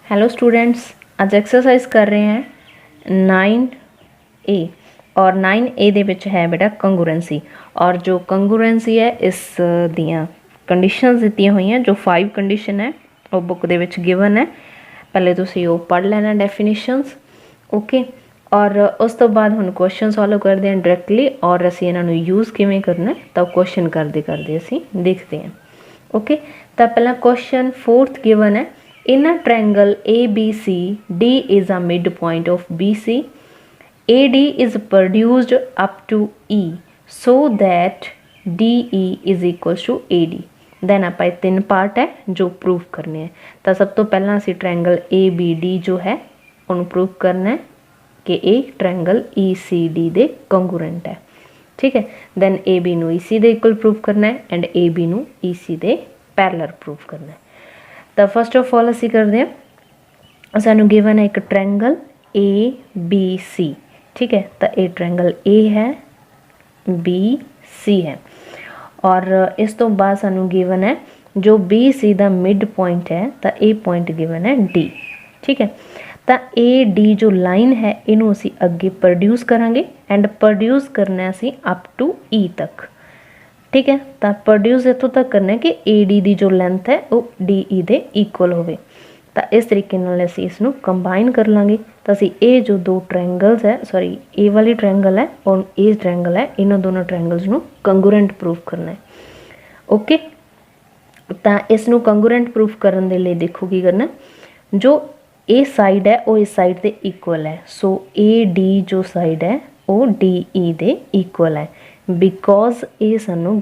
Hello students, आज exercise कर रहे हैं 9A और 9A ਦੇ ਵਿੱਚ है बेटा कंगूरेंसी। और जो कंगूरेंसी है इस दियां कंडीशनस दित्तियां हुई हैं, जो 5 कंडीशन है वो बुक ਦੇ ਵਿੱਚ गिवन है। पहले ਤੁਸੀਂ ਉਹ पढ़ लेना डेफिनेशंस, ओके। और उस तो बाद हम क्वेश्चन सॉल्व करते हैं डायरैक्टली, और असी इन्हों यूज़ किवें करना तो क्वेश्चन करते करते असी देखते हैं, ओके। तो पहला क्वेश्चन 4th गिवन है, in a triangle ABC, D is a midpoint of BC. AD is produced up to E so that DE is equals to AD. then आप 3 पार्ट है जो प्रूव करने हैं। तो सब तो पहला असी ट्रायंगल ABD जो है उन्होंने प्रूव करना है कि ये ट्रायंगल ECD दे कंगूरेंट है, ठीक है। दैन AB नू EC दे इक्वल प्रूव करना है एंड AB नू EC दे पैरेलल प्रूव करना है। तो फस्ट ऑफ ऑल असी करते हैं, सानू गिवन है एक ट्रायंगल ABC, ठीक है। तो ये ट्रायंगल A है, BC है, और इस तो बाद सानू गिवन है जो BC का मिड पॉइंट है, तो ये पॉइंट गिवन है D, ठीक है। तो AD जो लाइन है इनू असी अगे प्रोड्यूस करांगे एंड प्रोड्यूस करना असी अप टू E तक, ठीक है। तो प्रोड्यूस इतों तक करना है कि AD की जो लेंथ है वो DE दे इक्वल होवे। तो इस तरीके नाल असीं इसनूं कंबाइन कर लांगे। तो असीं ये जो दो ट्रायंगल्स है, सॉरी ए वाली ट्रायंगल है और ये ट्रायंगल है, इन्होंने दोनों ट्रायंगल्स नूं कंगूरेंट प्रूव करना है, ओके। तो इसनूं कंगूरेंट प्रूफ करने दे लई देखो की करना, जो ए साइड है वो इस साइड दे इक्वल है। सो AD जो साइड है वो DE दे इक्वल है, बिकॉज ये सानू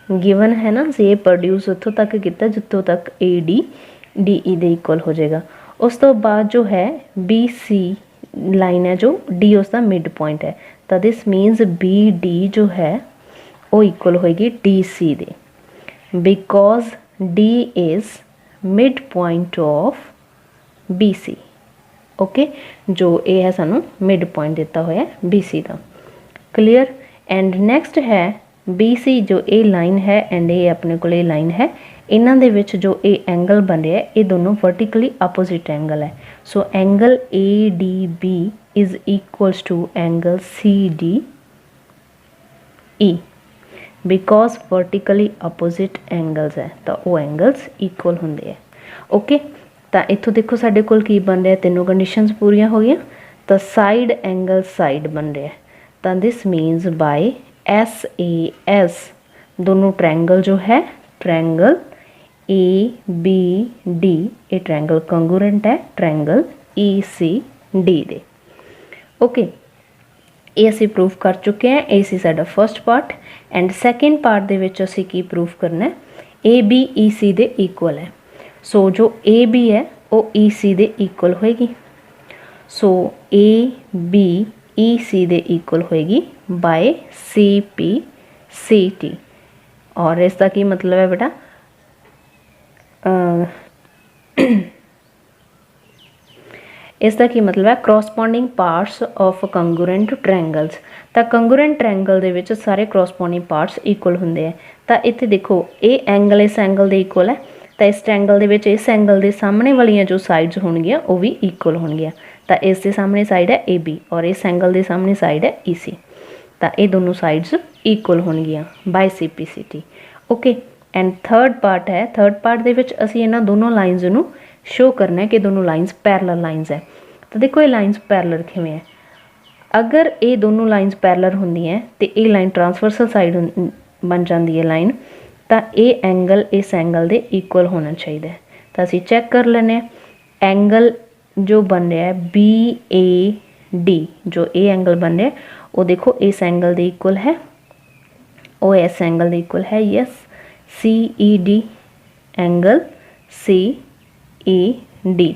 गिवन है ना, से ये प्रोड्यूस उतों तक किया जितों तक AD DE दे इक्वल हो जाएगा। उस तो बाद जो है BC लाइन है जो D उसका मिड पॉइंट है, तो दिस मीनस BD जो है वो इक्वल होएगी DC they, because D is mid point of BC, okay. जो ये है सानू मिड पॉइंट दिता होया BC का, क्लीयर। एंड नैक्सट है BC जो ए लाइन है एंड ये अपने को लाइन है, इन्हां दे विच जो ए एंगल बन रहा है ये दोनों वर्टिकली अपोजिट एंगल है। So angle ADB is equals to angle CDE, because vertically opposite angles है तो वो एंगल्स इक्वल होंगे है, ओके। तो इत्थों देखो साडे कोल की बन रहा है, तीनों कंडीशनस पूरियां हो गई। तो साइड एंगल साइड बन रहा है, तो दिस मीन्स बाय SAS दोनों ट्रायंगल जो है ट्रायंगल ABD ये ट्रायंगल कंगूरेंट है ट्रायंगल ECD दे, ओके। ये असी प्रूव कर चुके हैं, ये सी साडा first part. And second part दे विच असी की प्रूव करना है, AB EC दे इक्वल है। सो जो AB है वो EC दे इक्वल होएगी। सो AB EC दे इक्वल होएगी बाय CP/CT। और इसका की मतलब है बेटा, इसका की मतलब है क्रॉसपॉन्डिंग पार्ट्स ऑफ कंगूरेंट ट्रायंगल्स। तो कंगूरेंट ट्रायंगल दे विच सारे क्रॉसपॉन्डिंग पार्ट्स इक्वल होंगे हैं। तो इत्थे देखो ये एंगल इस एंगल दे इक्वल है, तो इस ट्रायंगल दे विच इस एंगल के सामने वाली जो साइड्स होणगियां वो भी इक्वल होणगियां। तो इस दे सामने साइड है AB और इस एंगल के सामने साइड है EC, तो ये दोनों साइड्स इक्वल होणगियां by CP/CT, okay. And third part है, थर्ड पार्ट दे विच असीं इन्हां दोनों लाइनस नूं शो करना है कि दोनों लाइनस पैरेलल लाइनस है। तो देखो ये लाइनस पैरेलल किवें है, अगर ये दोनों लाइनस पैरेलल होंदी हैं तो ये लाइन ट्रांसवर्सल साइड बन जाती है लाइन, तो ये एंगल इस एंगल दे इक्वल होना चाहिए। तो असीं चैक कर लेने, एंगल जो बन रहा है BAD जो ये एंगल बन रहा है वो देखो इस एंगल दे इक्वल है, वो इस एंगल दे इक्वल है, यस। CED एंगल CED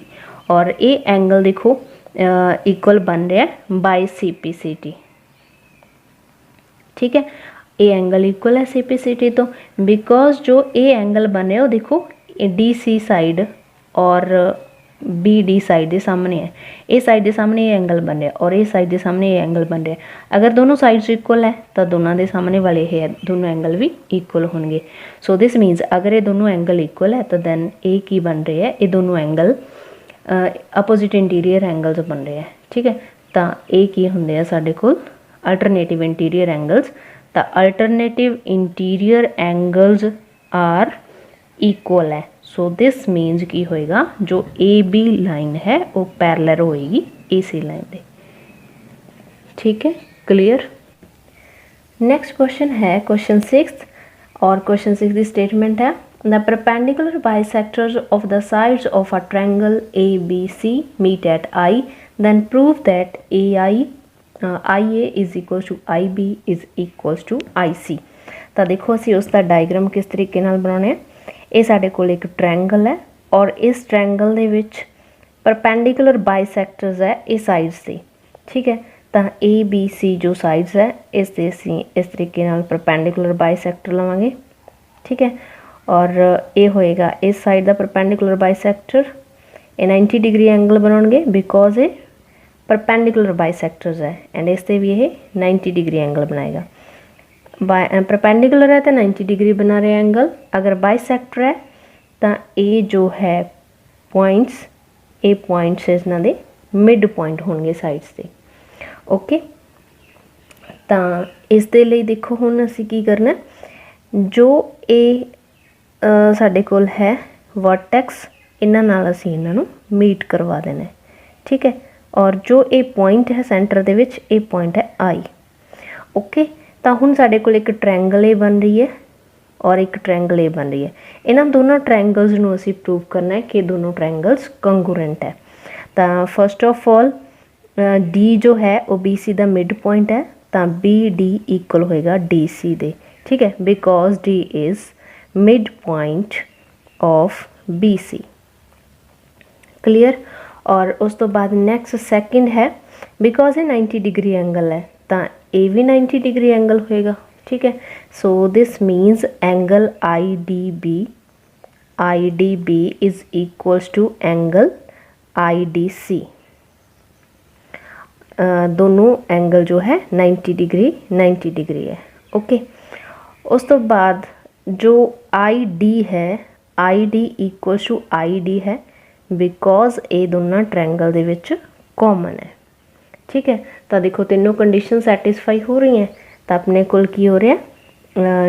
और ये एंगल देखो इक्वल बन रहा है बाय CP/CT, ठीक है। ये एंगल इक्वल है CP/CT तो, बिकॉज जो ये एंगल बन रहा है वो देखो DC साइड और बी डी साइड के सामने है, ये साइड के सामने ये एंगल बन रहा और ये साइड के सामने ये एंगल बन रहा। अगर दोनों साइड्स इक्वल है तो दोनों के सामने वाले ये दोनों एंगल भी इक्वल होंगे। सो दिस मीनस अगर ये दोनों एंगल इक्वल है तो दैन ये की बन रहे हैं, ये दोनों एंगल अपोजिट इंटीरियर एंगल्स बन रहे हैं। ठीक है, तो ये की होंगे साडे कोल अल्टरनेटिव इंटीरियर एंगल्स। तो alternative interior angles are equal है। सो दिस मीनस की होएगा जो ए बी लाइन है वो पैरेलल होएगी ए सी लाइन दे। ठीक है, क्लियर। नेक्स्ट क्वेश्चन है क्वेश्चन 6 और क्वेश्चन 6 की स्टेटमेंट है the perpendicular bisectors of the sides of a triangle A B C meet at I then prove that IA is equals to IB is equals to IC। तो देखो असी उसका diagram किस तरीके नाल बनाने। ये साडे कोल एक ट्रायंगल है और इस ट्रायंगल दे विच परपेंडिकुलर बाइसेक्टर्स है ये साइड्स से। ठीक है, तो ए बी सी जो साइड्स है इस दे असी इस तरीके नाल परपेंडिकुलर बाइसेक्टर लवांगे। ठीक है, और ये होएगा इस साइड का परपेंडिकुलर बाइसेक्टर, ये 90 डिग्री एंगल बनाएंगे बिकॉज ये परपेंडिकुलर बाइसेक्टर्स है एंड इससे भी ये 90 डिग्री एंगल बनाएगा। परपेंडिकुलर है तो 90 डिग्री बना रहे एंगल, अगर बाइसेक्टर है तो ये जो है पॉइंट्स ये पॉइंट्स इन्हों के मिड पॉइंट होंगे साइड्स से। ओके, तो इस दे लई देखो हुण असीं की करना, जो ये साडे कोल है वर्टेक्स इन्हां नाल असीं इन्हां नूं मीट करवा देना है। ठीक है, और जो ये पॉइंट है सेंटर दे विच ये पॉइंट है आई। ओके, तो हुण साडे कोल एक ट्रायंगल ए बन रही है और एक ट्रायंगल ए बन रही है। इन्हां दोनों ट्रायंगल्स नूं असीं प्रूव करना है कि दोनों ट्रायंगल्स कंगूरेंट है। तो फर्स्ट ऑफ ऑल डी जो है वो बी सी का मिड पॉइंट है, तो बी डी इक्वल होएगा डी सी दे। ठीक है, because D is mid point of B C. Clear. और उस तो बाद नैक्सट सैकेंड है बिकॉज ये 90 डिग्री एंगल है तो ये भी 90 डिग्री एंगल होएगा। ठीक है, so this means angle I D B is equals to angle I D C. दोनों एंगल जो है 90 डिग्री है। ओके, उस तो बाद जो आई डी है I D equals to I D है बिकॉज ये दोनों ट्रायंगल दे विच कॉमन है। ठीक है, तो देखो तीनों कंडीशन सैटिस्फाई हो रही हैं। तो अपने कोल की हो रहा है,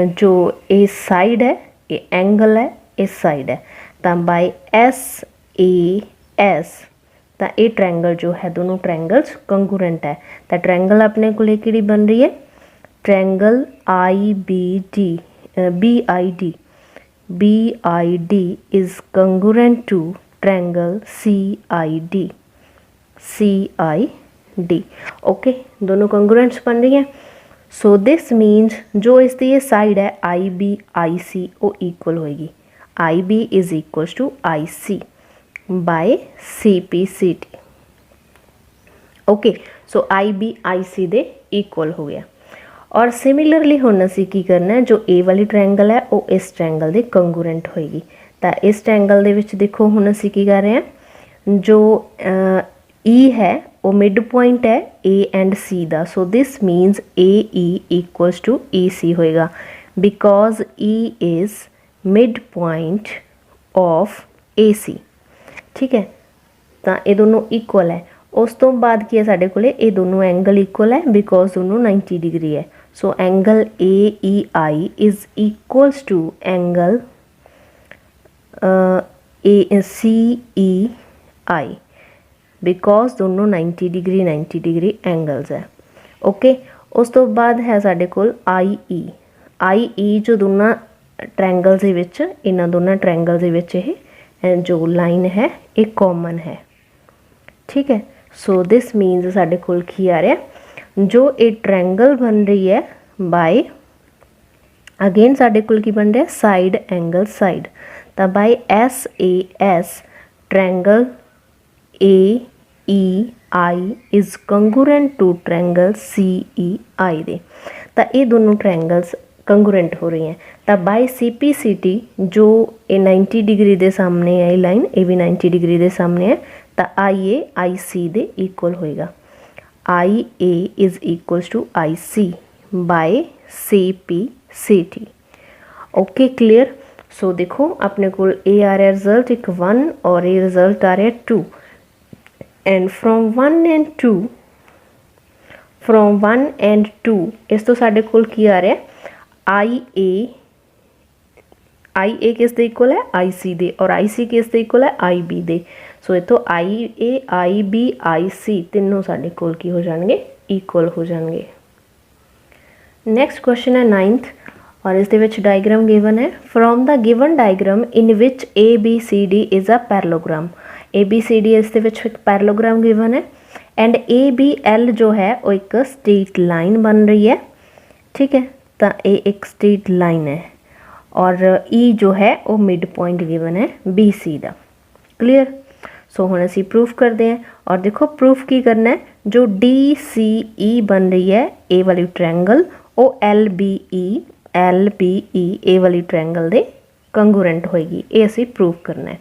जो ये साइड है ये एंगल है इस साइड है, तो बाय एस ए एस तो ये ट्रायंगल जो है दोनों ट्रायंगल्स कंगूरेंट है। तो ट्रायंगल अपने को किहड़ी बन रही है, triangle I B D B I D is congruent to triangle C I D. Okay, दोनों कंगूरेंट्स बन रही हैं। सो दिस मीन्स जो इसकी ये साइड है आई बी आई सी वो इक्वल होएगी, I B is equals to I C by C P C T. Okay, so I B I C दे इक्वल हो गया। और सिमिलरली हुण असीं की करना है, जो ए वाली ट्रायंगल है वो इस ट्रायंगल दे कंगूरेंट होएगी। तो इस ट्रायंगल दे विच देखो हुण असीं की कर रहे हैं, जो ई है वो मिड पॉइंट है ए एंड सी दा। So this means A E equals to E C होएगा because E is mid point of A C. ठीक है, तो ये दोनों इक्वल है। उस तो बाद की है साढ़े कोले ये दोनों एंगल इक्वल है बिकॉज दोनों 90 डिग्री है। So angle A E I is equals to angle A C E I because दोनों 90 डिग्री एंगल्स है। ओके, उस तो बाद है साढ़े कोल आई ई जो दोनों ट्रायंगल्स दे विच इन्हां दोनों ट्रायंगल्स दे विच जो लाइन है एक कॉमन है। ठीक है, सो दिस मीन्स साढ़े कोल की आ रहा है, जो एक ट्रायंगल बन रही है बाय अगेन साढ़े कोल की बन रहा है साइड एंगल साइड। तो by S A S triangle A E I is congruent to triangle C E I दे। तो ये दोनों ट्रायंगल्स कंगूरेंट हो रही हैं। तो बाय CPCT जो ये 90 डिग्री के सामने है, लाइन ये भी 90 डिग्री के सामने है, तो IA IC दे इक्वल होएगा। IA is equals to IC by CPCT। Okay clear. So देखो अपने को ये आ रहा रिजल्ट एक 1 और ये रिजल्ट आ रहा है 2 and from 1 and 2 from 1 and 2 इस तो साढ़े कोल की आ रहा है IA किस दे इक्वल है IC दे और IC किस दे इक्वल है IB दे। सो ये तो IA IB IC तीनों साढ़े कोल की हो जाएंगे इक्वल हो जाएंगे। नैक्सट क्वेश्चन है 9th और इस दे विच डायग्राम गिवन है। From the given diagram in which ABCD is a parallelogram. ABCD इस दे विच एक पैरेललोग्राम गिवन है एंड ABL जो है वो एक स्ट्रेट लाइन बन रही है, ठीक है। तो ये एक स्ट्रेट लाइन है और E जो है वो मिड पॉइंट गिवन है BC का। क्लियर। सो हुण असीं प्रूफ करते हैं और देखो प्रूफ की करना है, जो DCE बन रही है ए वाली ट्रायंगल वो LBE ए वाली ट्रायंगल दे कंगूरेंट होएगी, ये असीं प्रूफ करना है।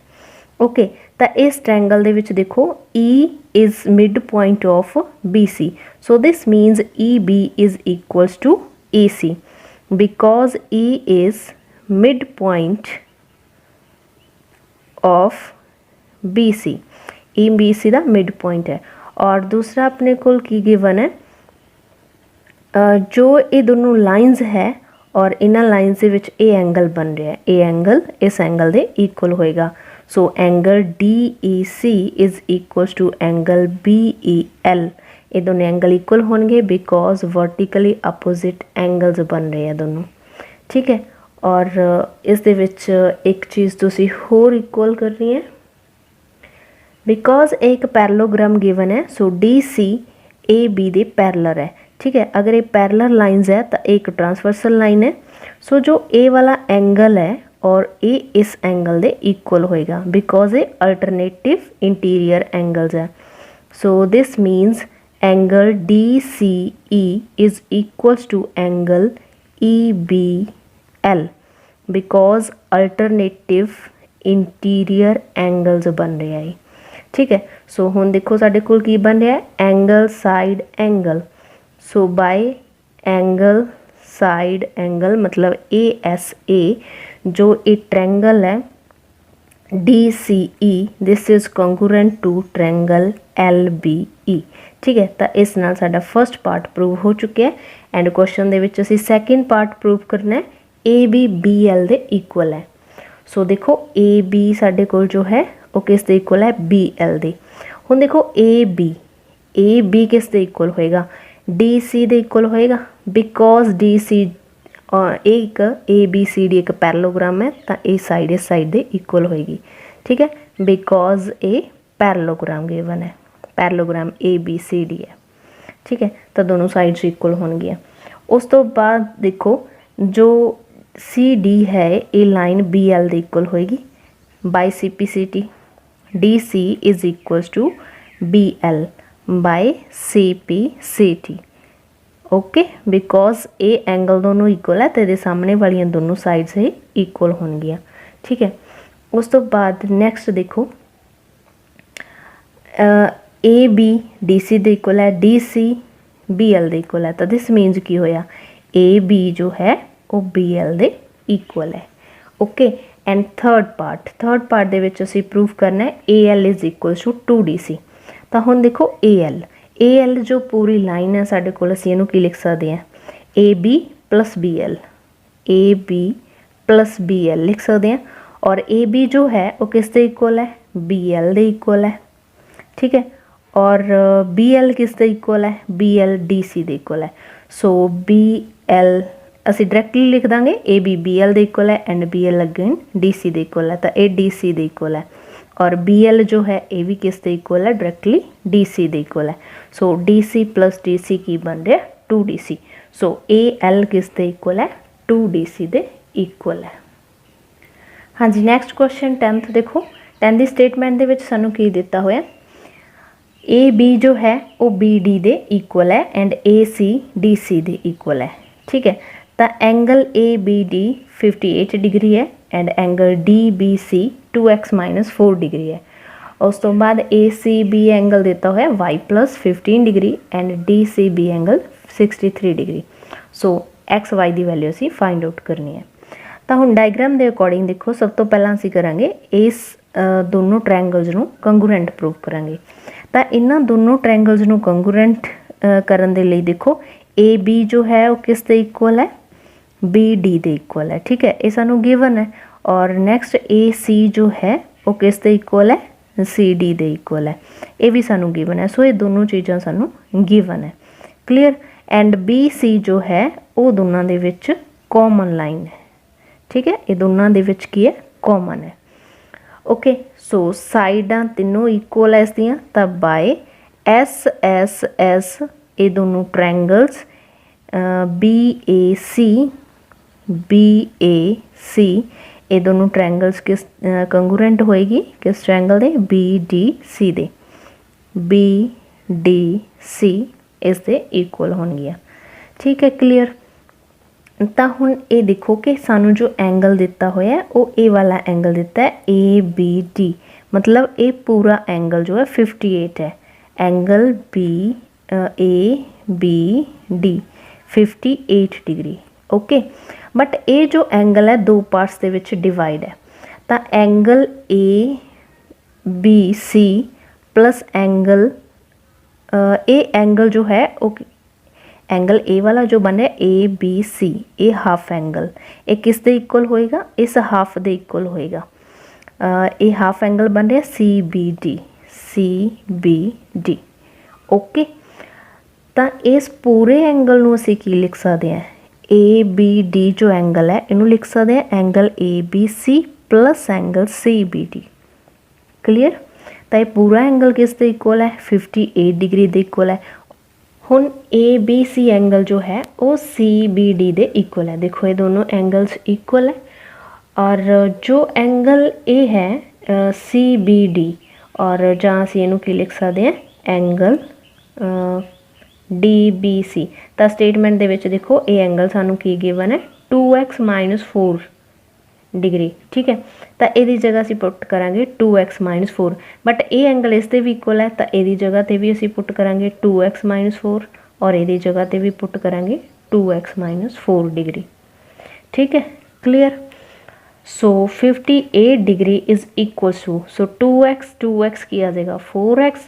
ओके तो इस ट्रायंगल दे विच देखो E is mid point of BC, so this means EB is equals to AC because E is mid point of BC। E BC का मिड पॉइंट है। और दूसरा अपने को की गिवन है जो ये दोनों लाइन्स है और इन्होंने लाइन्स के विच ए एंगल बन रहा है, ए एंगल इस एंगल के इक्वल होएगा। So angle DEC is equals to angle BEL, ये दोनों एंगल इक्वल होंगे बिकॉज वर्टिकली अपोजिट एंगल्स बन रहे हैं दोनों, ठीक है। और इस दे विच एक चीज़ तुसी होर इक्वल करनी है बिकॉज एक पैरेललोग्राम गिवन है। सो DC AB दे पैरेलल है, ठीक है। अगर ये पैरेलल लाइन्स है तो एक ट्रांसवर्सल लाइन है। सो जो ए वाला एंगल है और ए इस एंगल दे इक्वल होएगा बिकॉज ये अल्टरनेटिव इंटीरियर एंगल्स है। So this means angle DCE is equals to angle EBL because alternative interior angles बन रहे हैं, ठीक है। सो हुण देखो साडे कोल की बन रहा है angle side angle. So by angle side angle मतलब ASA जो एक ट्रायंगल है DCE this is congruent to triangle LBE, ठीक है। तो इस नाल साडा फर्स्ट पार्ट प्रूव हो चुके हैं एंड क्वेश्चन दे विच असीं सैकेंड पार्ट प्रूव करना है AB BL दे इक्वल है। सो देखो AB साडे कोल जो है वो किस दे इक्वल है BL दे। हुण देखो AB किस दे इक्वल होएगा DC दे इक्वल होएगा बिकॉज DC एक ABCD एक पैरेललोग्राम है तो ये साइड इस साइड दे इक्वल होएगी, ठीक है। बिकॉज ये पैरेललोग्राम गिवन है, पैरेललोग्राम ABCD है, ठीक है। तो दोनों साइड्स इक्वल होंगे। उस तो बाद देखो जो CD है ये लाइन BL दे इक्वल होएगी by CPCT। DC is equals to BL by CPCT, okay. Because ए एंगल दोनों इक्वल है तो ये सामने वाली दोनों साइड्स ही इक्वल होंगियां, ठीक है। उस तो बाद नैक्सट देखो AB DC दे इक्वल है, DC BL दे इक्वल है, तो दिस मीन्स की होया AB जो है वो BL दे इक्वल है, ओके। एंड थर्ड पार्ट दे विच असीं प्रूव करना है AL is equals to 2DC। तो हुण देखो AL जो पूरी लाइन है साडे कोल असीं इहनूं की लिख सकते हैं AB प्लस BL लिख सकते हैं और AB जो है वो किस दे इक्वल है BL दे इक्वल है, ठीक है। और BL किस दे इक्वल है BL DC दे इक्वल है। सो BL असीं डायरैक्टली लिख देंगे AB BL दे इक्वल है एंड BL अगेन DC दे इक्वल है, तो ये DC दे इक्वल है और BL जो है ये भी किस दे इक्वल है डायरैक्टली DC दे इक्वल है। सो DC प्लस DC की बन रहा है 2DC। सो AL किस दे इक्वल है 2DC दे इक्वल है। हाँ जी नैक्सट क्वेश्चन 10th देखो 10th स्टेटमेंट दे विच सानू की दिता होया AB जो है वो BD दे इक्वल है एंड AC DC दे इक्वल है, ठीक है। तो angle A B D 58 degree है and angle D B C 2x minus 4 degree है। उस तो बाद ए सी बी एंगल दिता हुआ y plus 15 degree and D C B angle 63 degree. So X Y की वैल्यू असी फाइंड आउट करनी है। तो हुण डायग्राम के अकॉर्डिंग देखो, सब तो पहला असी करांगे इस दोनों ट्रायंगल्स नूं कंगूरेंट प्रूव करांगे। तो इन्हां दोनों ट्रायंगल्स नूं कंगूरेंट करन दे लई देखो ए बी जो है वो किस दे इक्वल है, बी डी दे इक्वल है। ठीक है, ये सानू गिवन है। और नैक्सट ए सी जो है वो किस दे इक्वल है, सी डी दे इक्वल है, ये भी सानू गिवन है। सो ये दोनों चीज़ां सानू गिवन है। क्लीयर। एंड बी सी जो है वो दोनों दे विच कॉमन लाइन है। ठीक है, ये दोनों दे विच की है, कॉमन है। ओके, सो साइडां तीनों इक्वल है इसदियां, तां बाय एस एस एस ये दोनों ट्रायंगल्स बी ए सी ये दोनों ट्रायंगल्स किस कंगूरेंट होएगी, किस ट्रायंगल दे, बी डी सी दे, बी डी सी इस दे इक्वल होणगियां। ठीक है, क्लीयर। तो हुण ये देखो कि सानू जो एंगल दिता होया है वो ए वाला एंगल दिता है ए बी डी, मतलब ये पूरा एंगल जो है 58 है। Angle B A B D 58 degree. Okay, but ये जो एंगल है दो पार्ट्स दे विच डिवाइड है। तो angle A B C plus angle A angle जो है वो एंगल ए वाला जो बन रहा है ए बी सी, ये हाफ एंगल ये किस दे इक्वल होएगा, इस हाफ दे इक्वल होएगा। ये हाफ एंगल बन रहा है सी बी डी। ओके, तो इस पूरे एंगल नूं असीं की लिख सकते हैं, ए बी डी जो एंगल है इनू लिख सकते हैं angle A B C plus angle C B D. Clear. तो ये पूरा एंगल किस दे इक्वल है, 58 डिग्री दे इक्वल है। हुण ए बी सी एंगल जो है वो सी बी डी दे इक्वल है। देखो ये दोनों एंगल्स इक्वल है। और जो एंगल ए है सी बी डी, और जहाँ असीं इनू की लिख सकते हैं एंगल डी बी सी। तो स्टेटमेंट दे विच देखो ये एंगल सानू की गिवन है 2x माइनस 4 डिग्री। ठीक है, तो ये जगह असीं पुट करांगे 2x माइनस 4, बट ये एंगल इस दे भी इक्वल है, तो ये जगह ते भी असीं पुट करांगे 2x माइनस 4 और ये जगह ते भी पुट करांगे 2x माइनस 4 डिग्री। ठीक है, clear. So 58 degree is equal to, so 2x की आ जाएगा 4x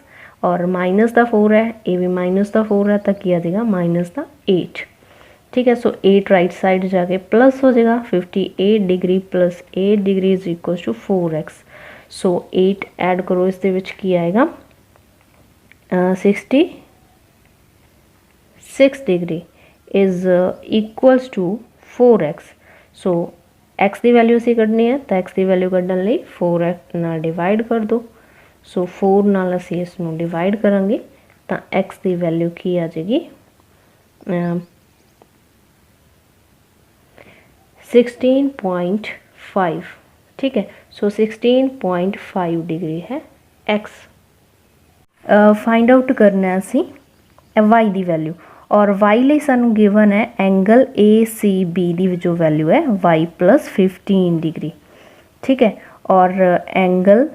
और माइनस का 4 है, ये भी माइनस का 4 है, तो क्या आ जाएगा माइनस का 8। ठीक है, सो 8 राइट साइड जाके प्लस हो जाएगा, 58 degree plus 8 degree is equal to 4x। So 8 add करो, इस दे विच की आएगा 66 degree is equals to 4x। So x की वैल्यू असीं कढनी है, तो x की वैल्यू कढन लई 4x नाल डिवाइड कर दो। सो 4 नाल असीं इस नूं डिवाइड करांगे तो x की वैल्यू की आ जाएगी 16.5। ठीक है, सो 16.5 डिग्री है x। फाइंड आउट करना है असीं y की वैल्यू, और y लिए सानू गिवन है एंगल ए सी बी की जो वैल्यू है y प्लस 15 डिग्री। ठीक है, और एंगल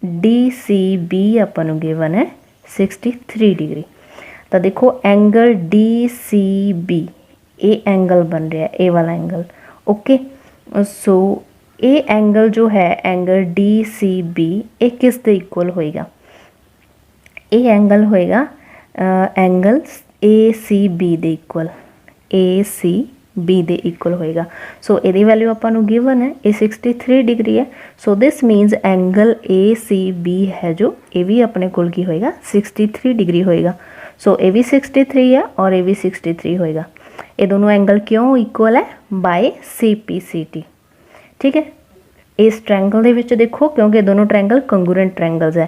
डी सी बी अपन गिवन है 63 डिग्री। तो देखो एंगल डी सी बी ये एंगल बन रहा है, ए वाला एंगल। ओके, सो ये एंगल जो है एंगल डी सी बी ये किस दे इक्वल होएगा, ये एंगल होएगा एंगल ए सी बी दे इक्वल, ए सी बी दे इक्वल होएगा। सो ये वैल्यू अपन नूं गिवन है, ये 63 डिग्री है। So this means angle A C B है जो ये भी अपने कोल की होएगा 63 डिग्री होएगा। सो ये भी 63 है और ये भी 63 होएगा। ये दोनों एंगल क्यों इक्वल है, by C P C T. ठीक है, इस ट्रायंगल दे विच देखो क्योंकि दोनों ट्रायंगल कंगूरेंट ट्रायंगल्स है,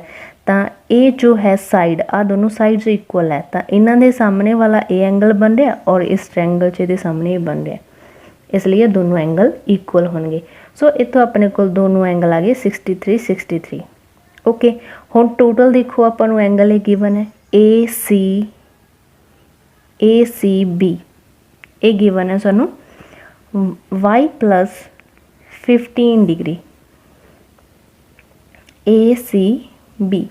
तो ये जो है साइड आ दोनों साइड्स इक्वल है, तो इन्हां दे सामने वाला ए एंगल बन रहा और इस ट्रायंगल च दे सामने ही बन रहा, इसलिए दोनों एंगल इक्वल होंगे। सो इतों अपने को दोनों एंगल आ गए 63। ओके, हुण टोटल देखो अपन नूं एंगल ये गिवन है ए सी बी, ये गिवन है सानू y प्लस 15 डिग्री ACB।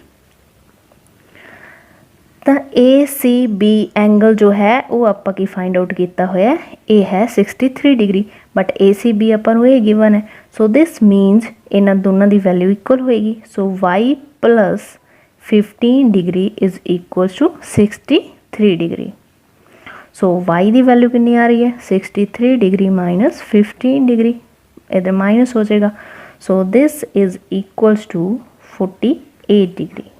तो ACB एंगल जो है वो आपां की फाइंड आउट किया होया ये है 63 डिग्री, बट ACB आपां नूं ये गिवन है। सो दिस मीनस इन्हां दोनों की वैल्यू इक्वल होएगी। So y plus 15 degree is equal to 63 degree. So y की वैल्यू कितनी आ रही है 63 डिग्री माइनस 15 डिग्री, इधर माइनस हो जाएगा। So this is equals to 48 degree.